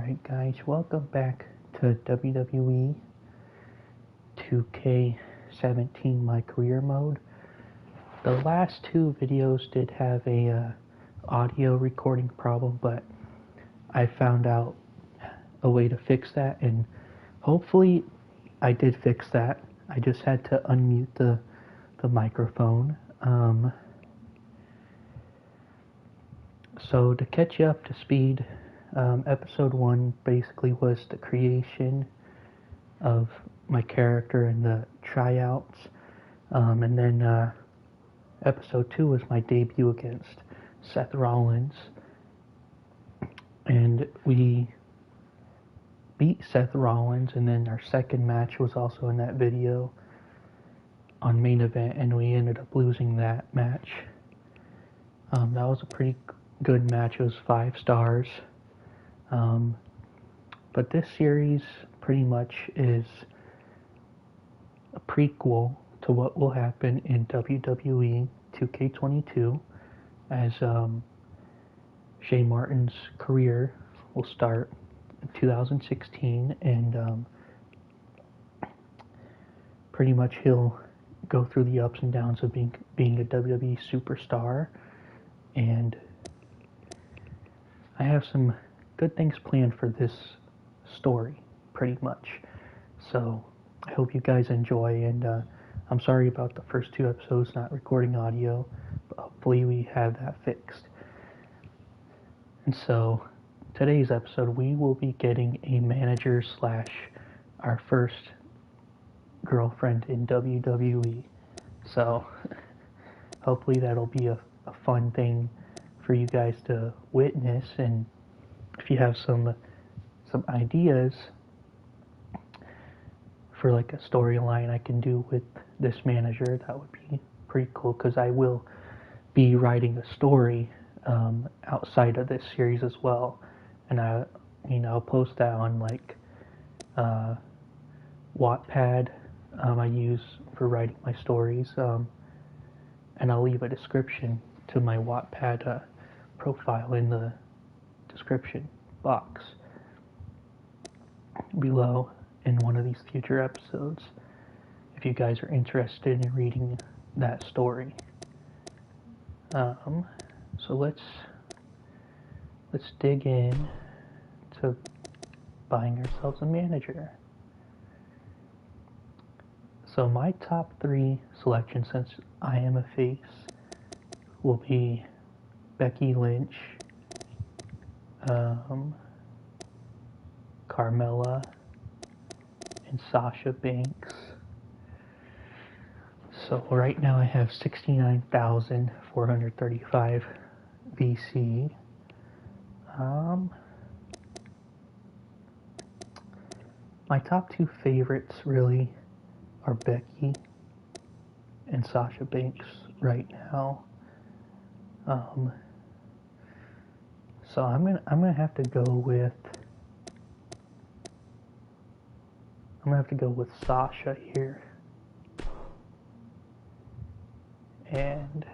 Alright guys, welcome back to WWE 2K17 MyCareer mode. The last two videos did have a audio recording problem, but I found out a way to fix that, and hopefully I did fix that. I just had to unmute the microphone. So to catch you up to speed, episode 1 basically was the creation of my character and the tryouts, and then episode 2 was my debut against Seth Rollins, and we beat Seth Rollins, and then our second match was also in that video on main event, and we ended up losing that match. That was a pretty good match. It was 5 stars. But this series pretty much is a prequel to what will happen in WWE 2K22, as Shea Martin's career will start in 2016, and pretty much he'll go through the ups and downs of being a WWE superstar, and I have some good things planned for this story, pretty much. So I hope you guys enjoy, and I'm sorry about the first 2 episodes not recording audio, but hopefully we have that fixed. And so today's episode, we will be getting a manager / our first girlfriend in WWE. So hopefully that'll be a fun thing for you guys to witness, and if you have some ideas for like a storyline I can do with this manager, that would be pretty cool, because I will be writing a story outside of this series as well, and I'll post that on like Wattpad. I use for writing my stories, and I'll leave a description to my Wattpad profile in the description box below in one of these future episodes, if you guys are interested in reading that story. So let's dig in to buying ourselves a manager. So my top 3 selections, since I am a face, will be Becky Lynch, Carmella, and Sasha Banks. So right now I have 69,435 VC. My top 2 favorites really are Becky and Sasha Banks right now. So I'm gonna have to go with Sasha here. And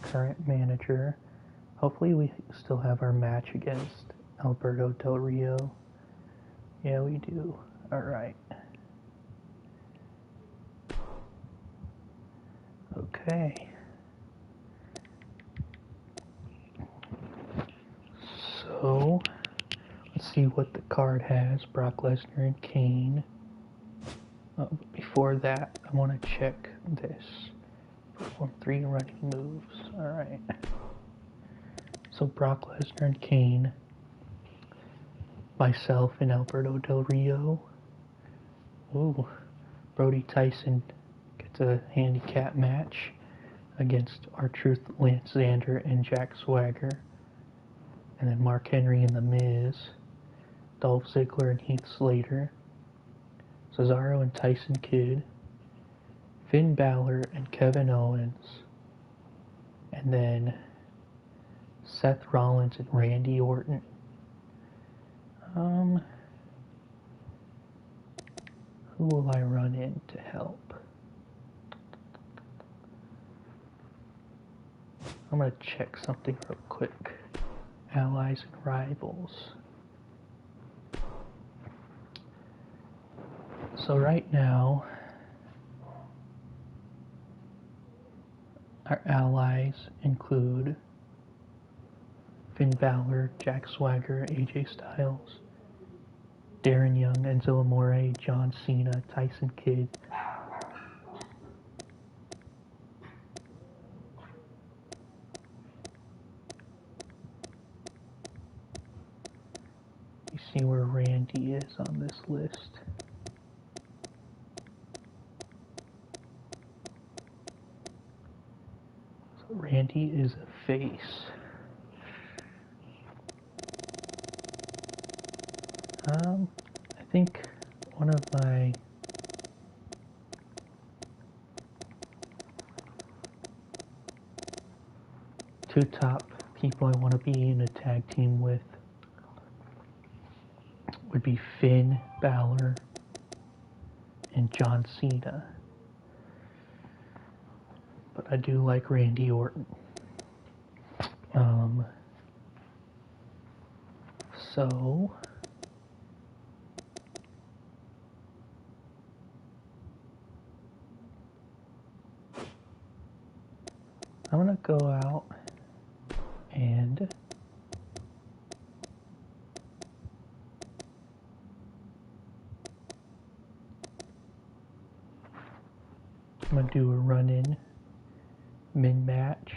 current manager, hopefully we still have our match against Alberto Del Rio. Yeah, we do. Alright. Okay. So let's see what the card has. Brock Lesnar and Kane. Before that, I want to check this. Perform 3 running moves. Alright. So Brock Lesnar and Kane. Myself and Alberto Del Rio. Ooh. Brody Tyson gets a handicap match against R-Truth, Lance Xander, and Jack Swagger. And then Mark Henry and The Miz. Dolph Ziggler and Heath Slater. Cesaro and Tyson Kidd. Finn Balor and Kevin Owens. And then Seth Rollins and Randy Orton. Who will I run in to help? I'm going to check something real quick. Allies and rivals. So right now, our allies include Finn Balor, Jack Swagger, AJ Styles, Darren Young, Enzo Amore, John Cena, Tyson Kidd, you see where Randy is on this list. So Randy is a face. I think one of my two top people I want to be in a tag team with would be Finn Balor and John Cena. But I do like Randy Orton. So I'm gonna go out and I'm gonna do a run-in min-match.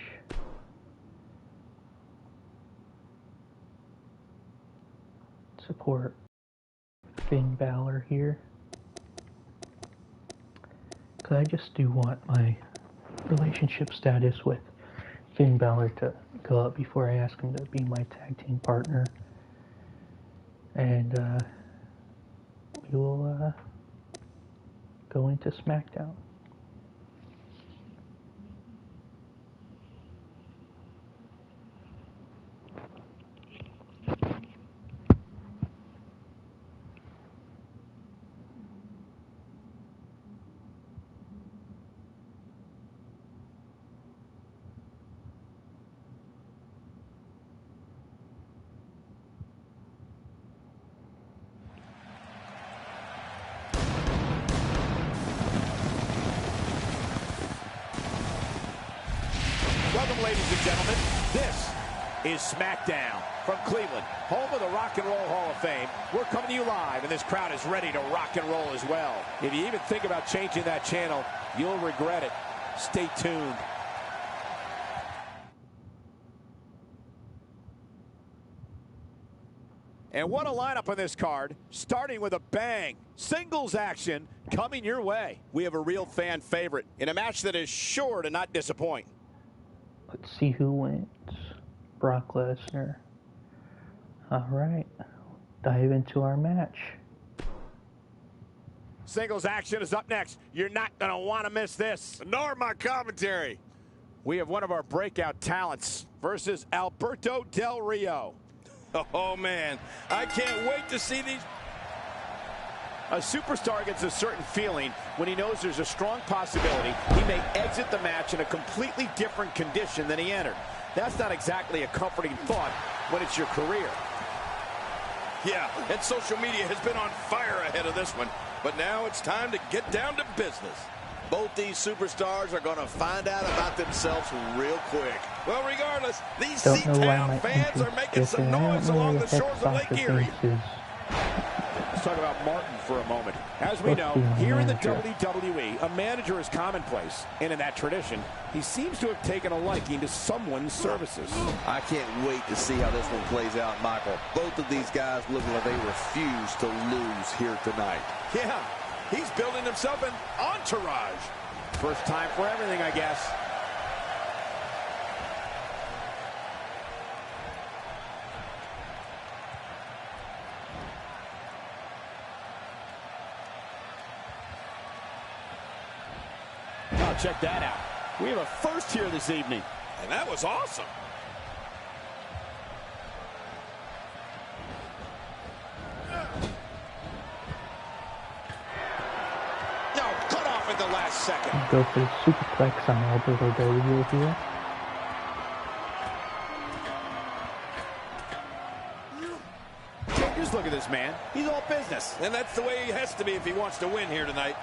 Support Finn Balor here. Cause I just do want my relationship status with Finn Balor to go up before I ask him to be my tag team partner. And we will go into SmackDown. Welcome, ladies and gentlemen. This is SmackDown from Cleveland, home of the Rock and Roll Hall of Fame. We're coming to you live, and this crowd is ready to rock and roll as well. If you even think about changing that channel, you'll regret it. Stay tuned. And what a lineup on this card, starting with a bang. Singles action coming your way. We have a real fan favorite in a match that is sure to not disappoint. Let's see who wins. Brock Lesnar. Alright, dive into our match. Singles action is up next. You're not going to want to miss this. Nor my commentary. We have one of our breakout talents versus Alberto Del Rio. Oh, man. I can't wait to see these. A superstar gets a certain feeling when he knows there's a strong possibility he may exit the match in a completely different condition than he entered. That's not exactly a comforting thought when it's your career. Yeah, and social media has been on fire ahead of this one. But now it's time to get down to business. Both these superstars are going to find out about themselves real quick. Well, regardless, these C-Town fans are making some noise along the shores of Lake Erie. Let's talk about Martin for a moment. As we know, here in the WWE, a manager is commonplace. And in that tradition, he seems to have taken a liking to someone's services. I can't wait to see how this one plays out, Michael. Both of these guys look like they refuse to lose here tonight. Yeah, he's building himself an entourage. First time for everything, I guess. Oh, check that out. We have a first here this evening. And that was awesome. No, cut off at the last second. Go for the superplex on Alberto Del Rio here. Just look at this man. He's all business. And that's the way he has to be if he wants to win here tonight.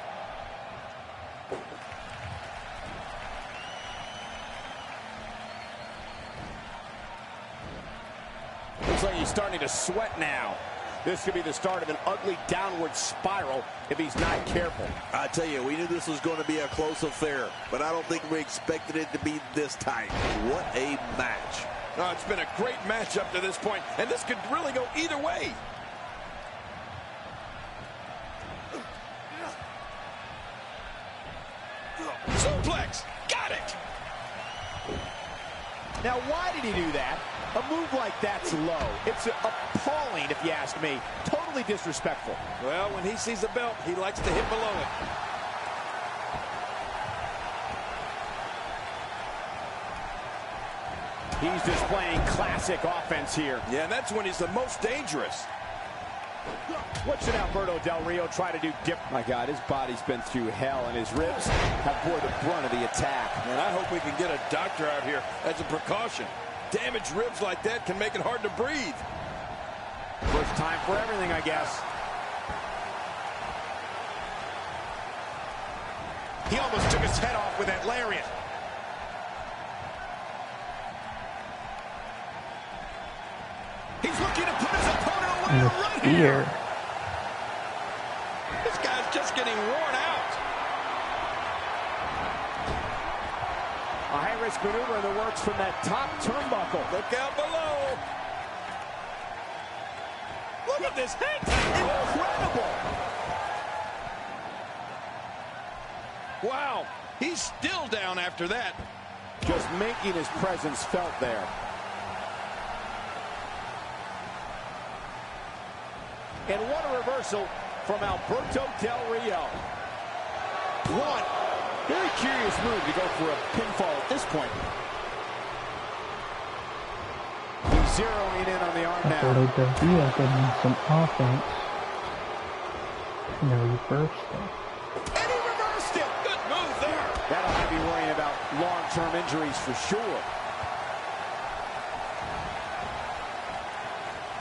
Looks like he's starting to sweat now. This could be the start of an ugly downward spiral if he's not careful. I tell you, we knew this was going to be a close affair, but I don't think we expected it to be this tight. What a match. Oh, it's been a great match up to this point, and this could really go either way. Suplex, got it. Now, why did he do that? A move like that's low. It's appalling, if you ask me. Totally disrespectful. Well, when he sees a belt, he likes to hit below it. He's displaying classic offense here. Yeah, and that's when he's the most dangerous. What should Alberto Del Rio try to do different? My God, his body's been through hell, and his ribs have bore the brunt of the attack. And I hope we can get a doctor out here as a precaution. Damaged ribs like that can make it hard to breathe. First time for everything, I guess. He almost took his head off with that lariat. He's looking to put his opponent away right here. This guy's just getting worn out. A high-risk maneuver in the works from that top turnbuckle. Look out below. Look at this hit! Incredible! Wow, he's still down after that. Just making his presence felt there. And what a reversal from Alberto Del Rio. One very curious move to go for a pinfall at this point. He's zeroing in on the arm now. Alberto Del Rio getting some offense. And a reversal. And he reversed it. Good move there. That'll have you worrying about long-term injuries for sure.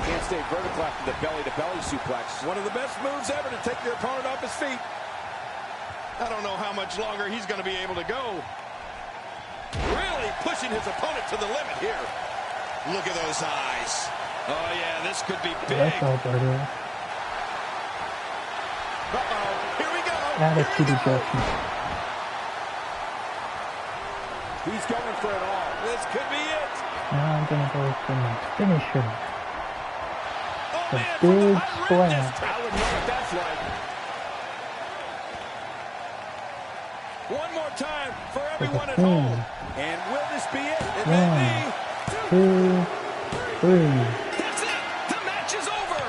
Can't stay vertical after the belly-to-belly suplex. One of the best moves ever to take your opponent off his feet. I don't know how much longer he's going to be able to go. Really pushing his opponent to the limit here. Look at those eyes. Oh, yeah, this could be big. That's Alberto. Uh-oh, here we go. Attitude adjustment. He's going for it all. This could be it. Now I'm gonna go for my finisher. Oh, A man, from the big high rope this splash. time. I would know what that's like. One more time for For everyone the at home. pin. And will this be it? It may 1, 2, 3. be. That's it. The match is over.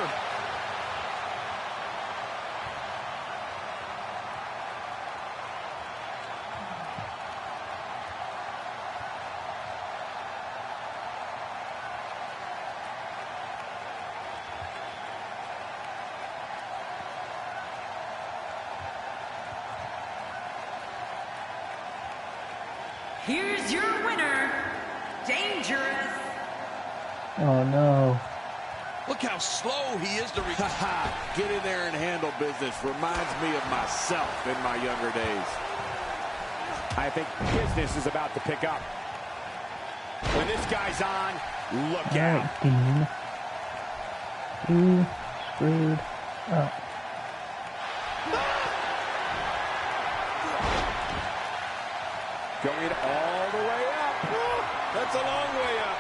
Here's your winner, Dangerous. Oh no. Look how slow he is to recover. Get in there and handle business. Reminds me of myself in my younger days. I think business is about to pick up. When this guy's on, look out. Alright, Dean. You screwed up. Going all the way up. That's a long way up.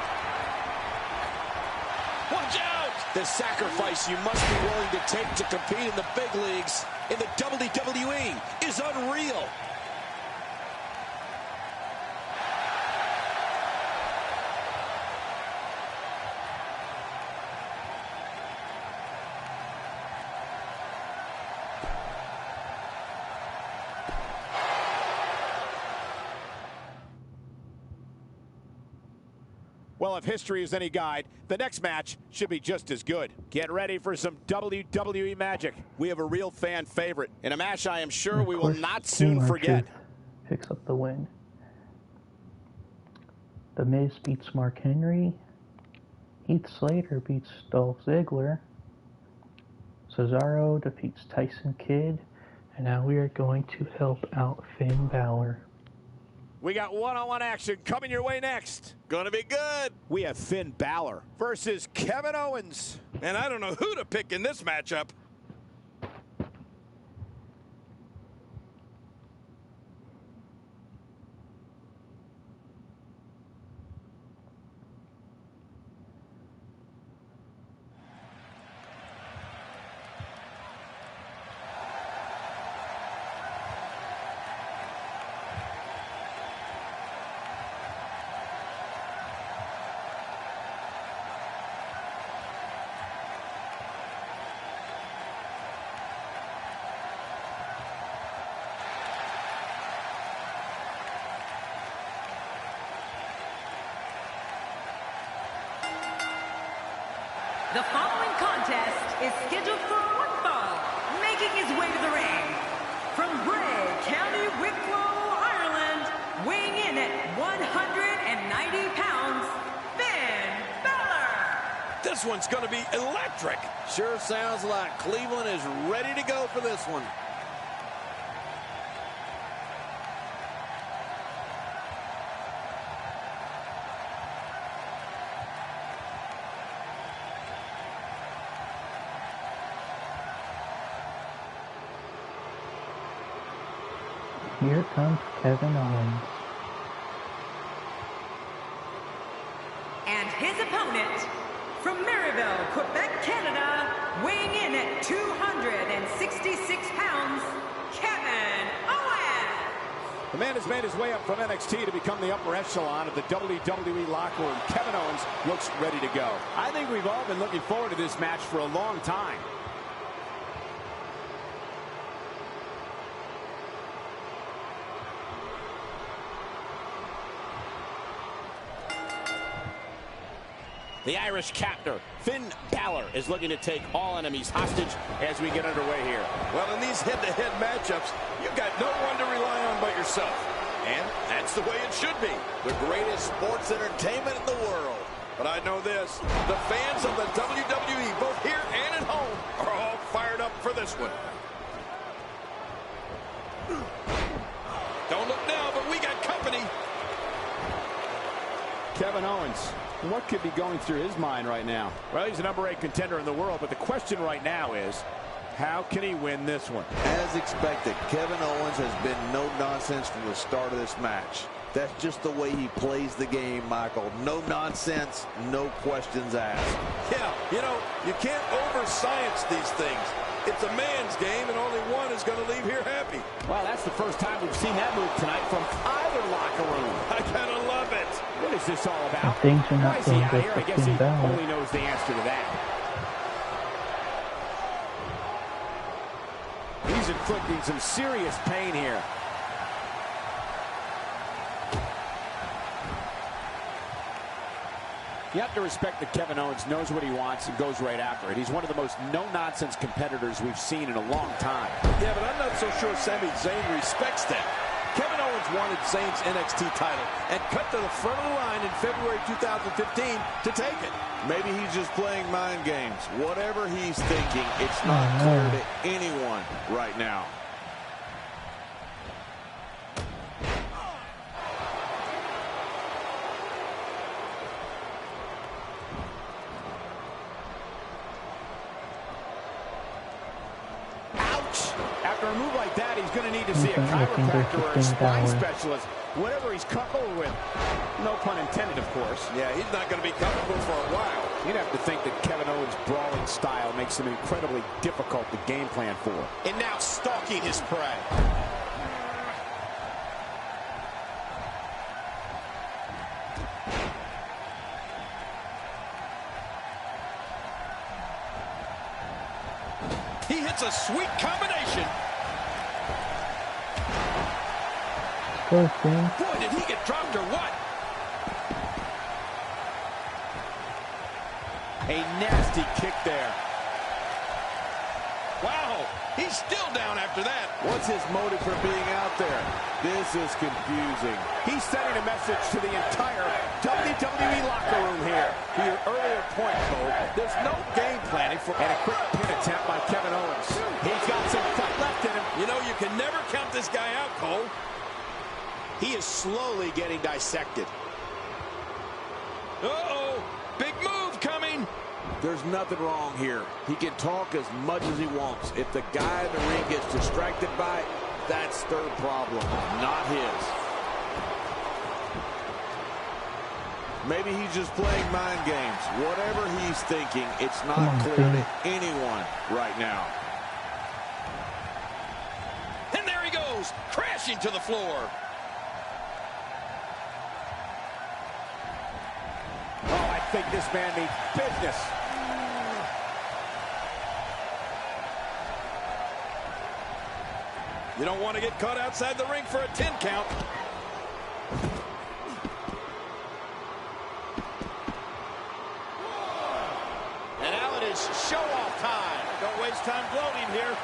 Watch out! The sacrifice you must be willing to take to compete in the big leagues in the WWE is unreal. Well, if history is any guide, the next match should be just as good. Get ready for some WWE magic. We have a real fan favorite in a match I am sure we will not soon forget. Picks up the win. The Miz beats Mark Henry. Heath Slater beats Dolph Ziggler. Cesaro defeats Tyson Kidd. And now we are going to help out Finn Balor. We got one-on-one action coming your way next. Gonna be good. We have Finn Balor versus Kevin Owens. And I don't know who to pick in this matchup. The following contest is scheduled for one fall. Making his way to the ring, from Bray, County Wicklow, Ireland, weighing in at 190 pounds, Finn Balor. This one's going to be electric. Sure sounds like Cleveland is ready to go for this one. Here comes Kevin Owens. And his opponent, from Maryville, Quebec, Canada, weighing in at 266 pounds, Kevin Owens. The man has made his way up from NXT to become the upper echelon of the WWE locker room. Kevin Owens looks ready to go. I think we've all been looking forward to this match for a long time. The Irish captor, Finn Balor, is looking to take all enemies hostage as we get underway here. Well, in these head-to-head matchups, you've got no one to rely on but yourself. And that's the way it should be. The greatest sports entertainment in the world. But I know this, the fans of the WWE, both here and at home, are all fired up for this one. Don't look now, but we got company. Kevin Owens, what could be going through his mind right now? Well, he's the #8 contender in the world, but the question right now is, how can he win this one? As expected, Kevin Owens has been no nonsense from the start of this match. That's just the way he plays the game, Michael. No nonsense, no questions asked. Yeah, you know, you can't over-science these things. It's a man's game, and only one is going to leave here happy. Well, that's the first time we've seen that move tonight from either locker room. I kind of love it. What is this all about? And things are not Why is he going out good here? for I guess he Finn Balor. only knows the answer to that. He's inflicting some serious pain here. You have to respect that Kevin Owens knows what he wants and goes right after it. He's one of the most no-nonsense competitors we've seen in a long time. Yeah, but I'm not so sure Sami Zayn respects that. Kevin Owens wanted Zayn's NXT title and cut to the front of the line in February 2015 to take it. Maybe he's just playing mind games. Whatever he's thinking, it's not clear to anyone right now. After a move like that, he's going to need to see a chiropractor or a spine specialist, whatever he's comfortable with. No pun intended, of course. Yeah, he's not going to be comfortable for a while. You'd have to think that Kevin Owens' brawling style makes him incredibly difficult to game plan for. And now stalking his prey. He hits a sweet combination. Go, Finn. Boy, did he get dropped or what? A nasty kick there. Wow. He's still down after that. What's his motive for being out there? This is confusing. He's sending a message to the entire WWE locker room here. To your earlier point, Cole, there's no game planning for... And a quick pin attempt by Kevin Owens. He's got some fight left in him. You know, you can never count this guy out, Cole. He is slowly getting dissected. Uh-oh, big move coming. There's nothing wrong here. He can talk as much as he wants. If the guy in the ring gets distracted by it, that's their problem, not his. Maybe he's just playing mind games. Whatever he's thinking, it's not clear to anyone right now. And there he goes, crashing to the floor. Oh, I think this man means business. You don't want to get caught outside the ring for a 10 count. And now it is show-off time. Don't waste time gloating here.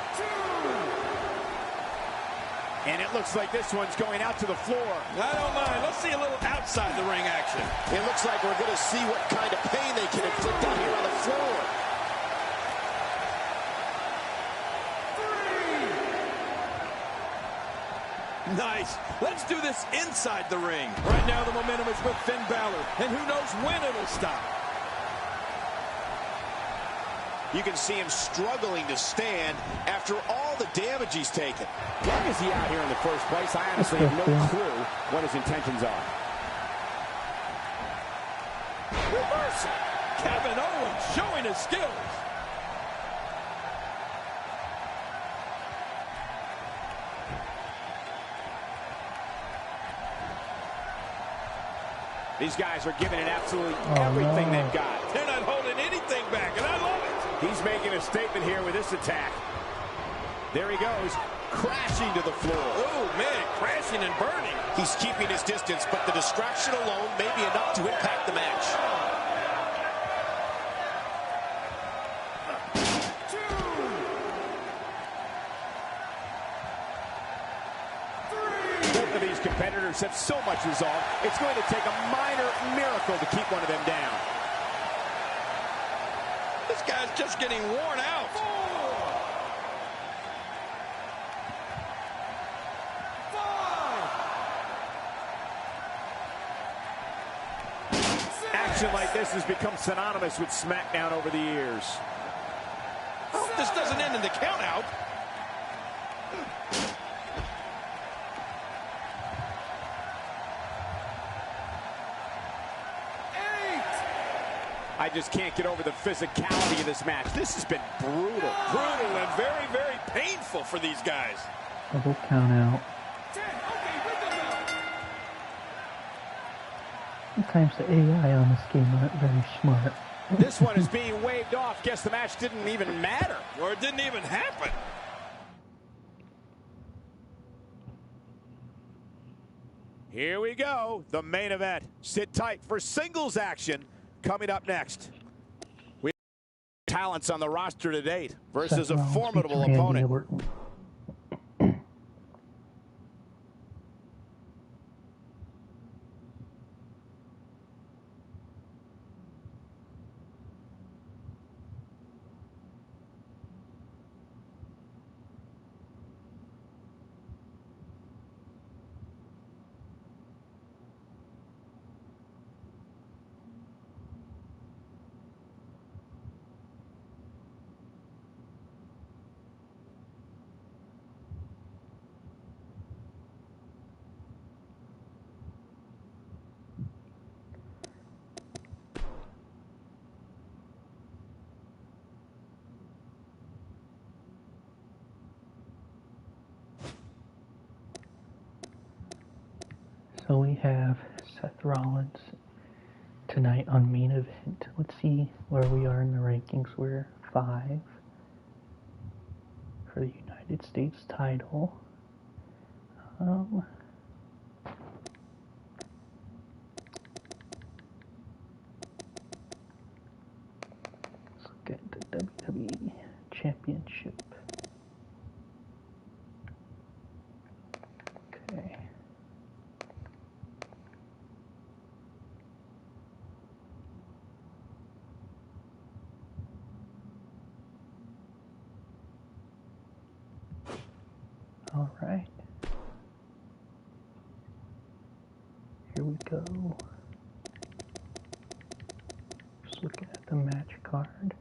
And it looks like this one's going out to the floor. I don't mind. Let's see a little outside the ring action. It looks like we're going to see what kind of pain they can inflict out here on the floor. Nice. Let's do this inside the ring. Right now the momentum is with Finn Balor, and who knows when it'll stop. You can see him struggling to stand after all the damage he's taken. Why is he out here in the first place? I honestly have no clue what his intentions are. Reversal. Kevin Owens showing his skills. These guys are giving it absolutely everything they've got. They're not holding anything back, and I love it. He's making a statement here with this attack. There he goes, crashing to the floor. Oh, man, crashing and burning. He's keeping his distance, but the distraction alone may be enough to impact the match. Both of these competitors have so much resolve, it's going to take a minor miracle to keep one of them down. This guy's just getting worn out. Action like this has become synonymous with SmackDown over the years. I hope this doesn't end in the count out. I just can't get over the physicality of this match. This has been brutal. Brutal and very, very painful for these guys. Double count out. Sometimes the AI on this game aren't very smart. This one is being waved off. Guess the match didn't even matter. Or it didn't even happen. Here we go. The main event. Sit tight for singles action coming up next. We have talents on the roster to date versus a formidable opponent. So we have Seth Rollins tonight on main event. Let's see where we are in the rankings. We're 5 for the United States title. Let's look at the WWE Championship. All right. Here we go. Just looking at the match card.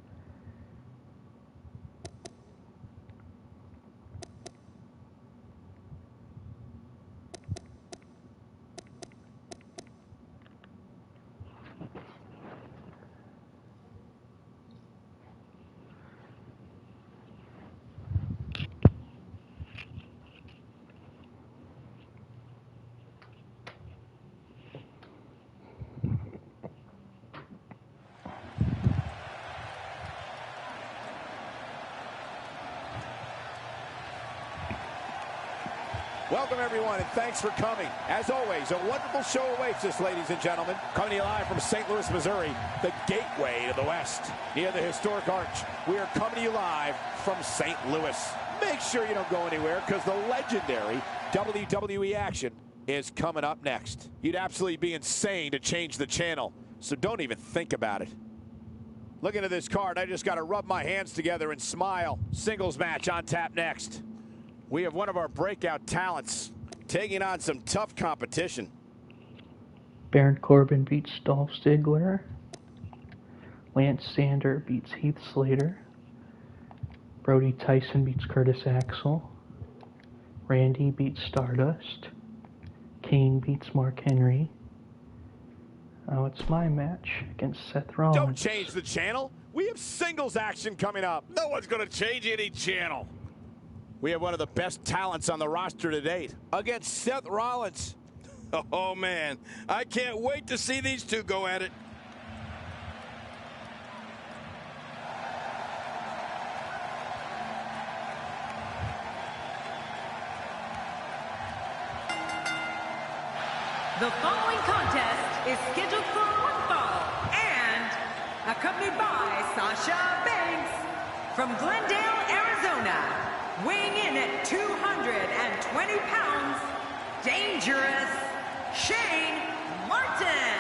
Welcome, everyone, and thanks for coming. As always, a wonderful show awaits us, ladies and gentlemen. Coming to you live from St. Louis, Missouri, the gateway to the West, near the historic Arch. We are coming to you live from St. Louis. Make sure you don't go anywhere, because the legendary WWE action is coming up next. You'd absolutely be insane to change the channel, so don't even think about it. Looking at this card, I just got to rub my hands together and smile. Singles match on tap next. We have one of our breakout talents taking on some tough competition. Baron Corbin beats Dolph Ziggler. Lance Sander beats Heath Slater. Brody Tyson beats Curtis Axel. Randy beats Stardust. Kane beats Mark Henry. Now it's my match against Seth Rollins. Don't change the channel. We have singles action coming up. No one's going to change any channel. We have one of the best talents on the roster to date against Seth Rollins. Oh, man. I can't wait to see these two go at it. The following contest is scheduled for one fall and accompanied by Sasha Banks from Glendale, Arizona. Weighing in at 220 pounds, dangerous Shea Martin.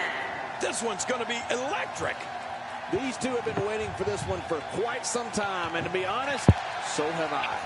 This one's going to be electric. These two have been waiting for this one for quite some time, and to be honest, so have I.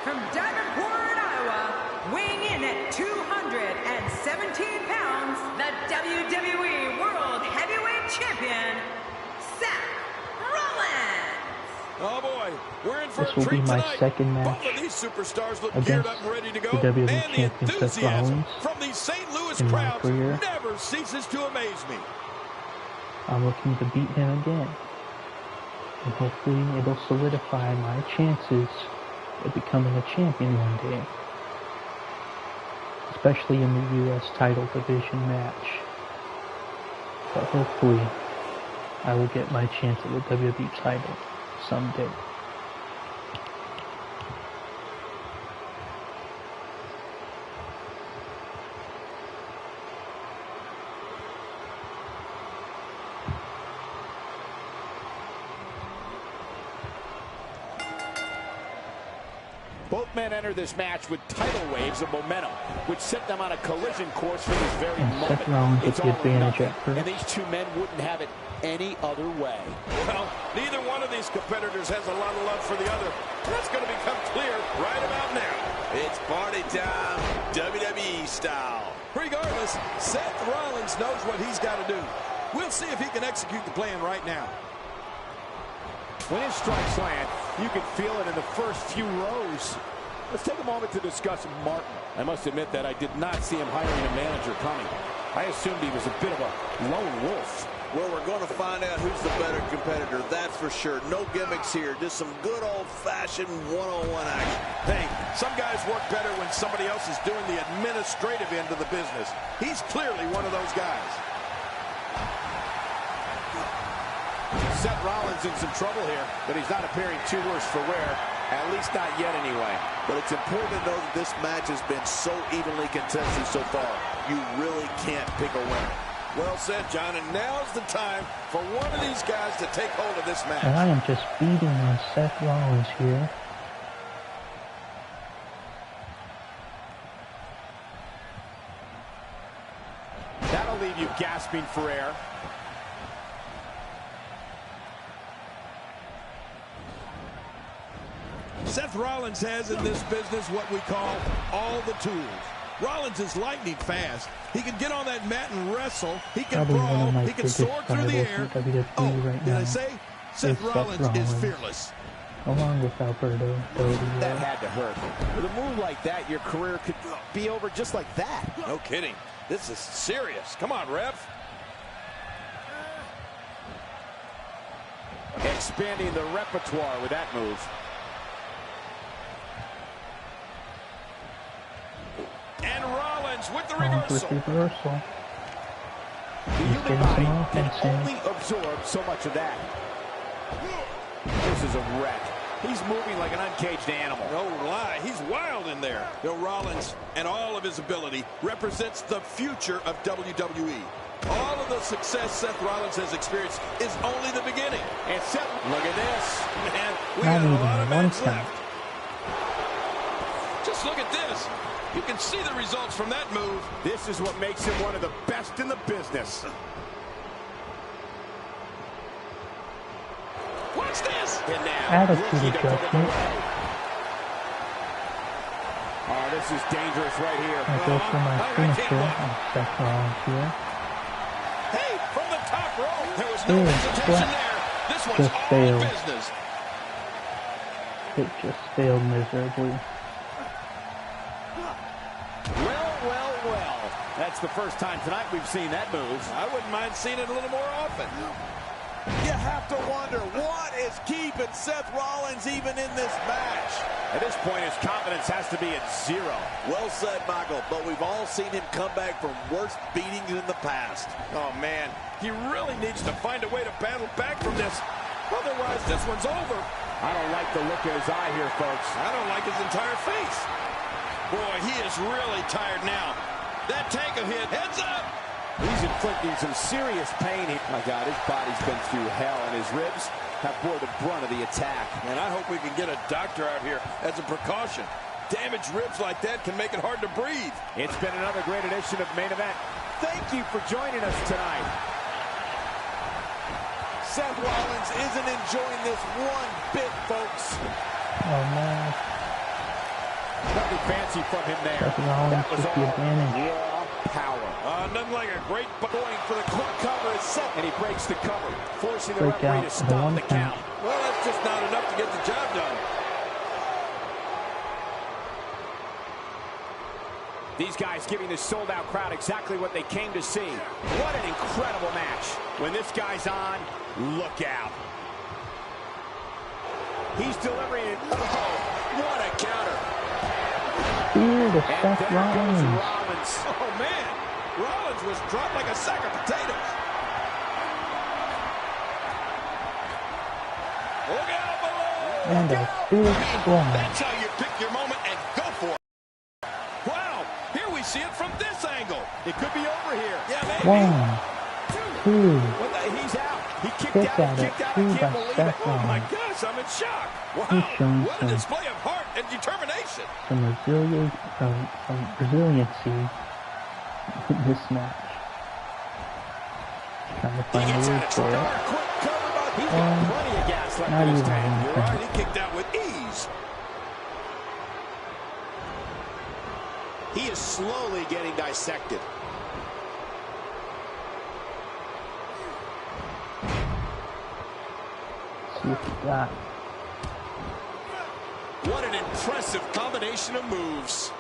From Davenport, Iowa, weighing in at 217 pounds, the WWE World Heavyweight Champion, Seth Rollins. Oh boy, we're in for This a will be treat my tonight. second match Both of these superstars look against geared up and ready to go, the WWE and the champion Seth enthusiasm Rollins from these St. Louis in crowds MyCareer. never ceases to amaze me. I'm looking to beat him again, and hopefully it'll solidify my chances of becoming a champion one day, especially in the U.S. title division match. But hopefully I will get my chance at the WWE title someday. Both men enter this match with tidal waves of momentum, which set them on a collision course for this very And moment. Seth Rollins with It's the all or advantage nothing, at first. and these two men wouldn't have it any other way. Well, neither one of these competitors has a lot of love for the other. That's going to become clear right about now. It's party time, WWE style. Regardless, Seth Rollins knows what he's got to do. We'll see if he can execute the plan right now. When his strikes land, you can feel it in the first few rows. Let's take a moment to discuss Martin. I must admit that I did not see him hiring a manager coming. I assumed he was a bit of a lone wolf. Well, we're going to find out who's the better competitor, that's for sure. No gimmicks here, just some good old-fashioned one-on-one action. Hey, some guys work better when somebody else is doing the administrative end of the business. He's clearly one of those guys. Seth Rollins in some trouble here, but he's not appearing too worse for wear. At least not yet anyway. But it's important to know that this match has been so evenly contested so far. You really can't pick a winner. Well said, John, and now's the time for one of these guys to take hold of this match. And I am just beating on Seth Rollins here. That'll leave you gasping for air. Seth Rollins has in this business what we call all the tools. Rollins is lightning fast. He can get on that mat and wrestle. He can brawl. He can soar through the air. Oh, did I say? Seth Rollins is fearless. Along with Alberto. That had to hurt. With a move like that, your career could be over just like that. No kidding. This is serious. Come on, ref. Expanding the repertoire with that move. And Rollins with the reversal. The human body can only absorb so much of that. This is a wreck. He's moving like an uncaged animal. No lie, he's wild in there. Bill Rollins and all of his ability represents the future of WWE. All of the success Seth Rollins has experienced is only the beginning. And Seth, look at this. Man, we got a lot of matches left. Just look at this. You can see the results from that move. This is what makes him one of the best in the business. Watch this. And now, attitude adjustment. Oh, this is dangerous right here. I go for my finisher on Seth Rollins here. Hey, from the top rope. There was no hesitation there. This one's just all failed. business. It just failed miserably. Well. That's the first time tonight we've seen that move. I wouldn't mind seeing it a little more often. You have to wonder, what is keeping Seth Rollins even in this match? At this point, his confidence has to be at zero. Well said, Michael, but we've all seen him come back from worse beatings in the past. Oh, man, he really needs to find a way to battle back from this. Otherwise, this one's over. I don't like the look in his eye here, folks. I don't like his entire face. Boy, he is really tired now. That tank of hit, heads up. He's inflicting some serious pain here. My God, his body's been through hell, and his ribs have bore the brunt of the attack. And I hope we can get a doctor out here as a precaution. Damaged ribs like that can make it hard to breathe. It's been another great edition of Main Event. Thank you for joining us tonight. Seth Rollins isn't enjoying this one bit, folks. Oh no. Nothing fancy from him there. Seth Rollins That was took the all advantage. raw power. Nothing like a great going for the quick cover is set. And he breaks the cover, forcing the Break referee out to the stop one the count. Well, that's just not enough to get the job done. These guys giving this sold-out crowd exactly what they came to see. What an incredible match. When this guy's on, look out. He's delivering it. Oh, what a counter. Here to And Seth there Rollins. goes Rollins. Oh, man. Rollins was dropped like a sack of potatoes. Look out below. And a big splash. That's how you pick your moment and go for it. Wow. Here we see it from this angle. It could be over here. Yeah, maybe. 1, 2. He's out. He kicked Kick out. out Kicked at out. 2 I by can't believe it. Seth Oh, my Rollins. gosh, I'm in shock. He's Wow. showing What a some display of heart and determination. Resiliency in this match. Trying to He find a gets way out of for it. quick cover by He's got plenty of gas left not in his even tank. You're right, he kicked out with ease. He is slowly getting dissected. See what you got. What an impressive combination of moves.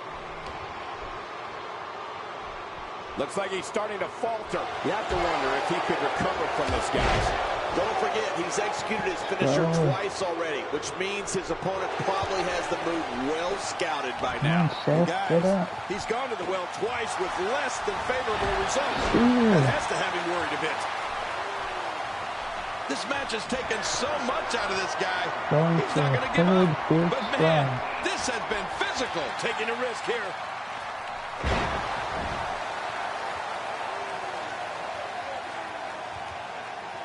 Looks like he's starting to falter. You have to wonder if he could recover from this, guys. Don't forget, he's executed his finisher twice already, which means his opponent probably has the move well scouted by now. Seth, get up. He's gone to the well twice with less than favorable results. Ooh. That has to have him worried a bit. This match has taken so much out of this guy. Going He's to not a going to give up. third, But fourth man, spot. this has been physical. Taking a risk here.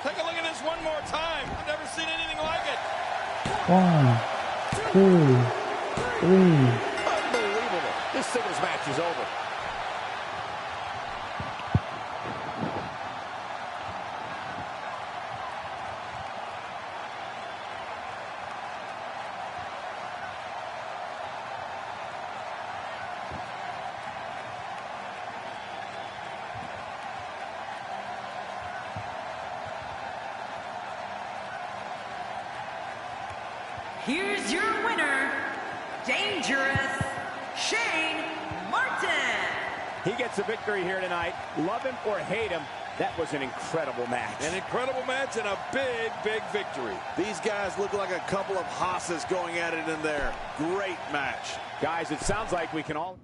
Take a look at this one more time. I've never seen anything like it. 1, 2, 3. Unbelievable. This singles match is over. Here's your winner, Dangerous Shea Martin. He gets a victory here tonight. Love him or hate him, that was an incredible match. An incredible match and a big, big victory. These guys look like a couple of hosses going at it in there. Great match. Guys, it sounds like we can all...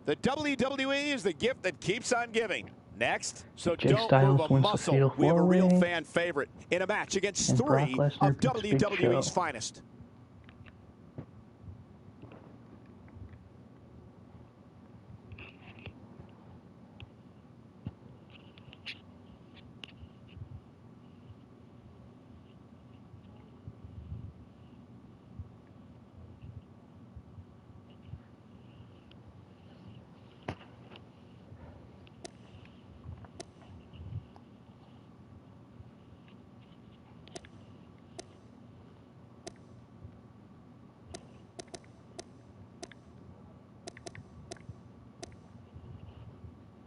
The WWE is the gift that keeps on giving. Next, so Jay don't Styles move a wins the muscle. fatal We have a real four-way. fan favorite in a match against And Brock 3 Lesnar of beats Big WWE's Show. finest.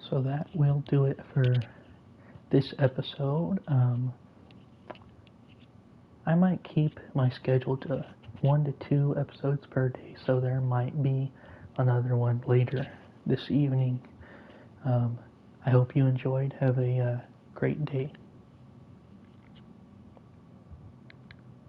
So that will do it for this episode. I might keep my schedule to 1 to 2 episodes per day, so there might be another one later this evening. I hope you enjoyed. Have a great day.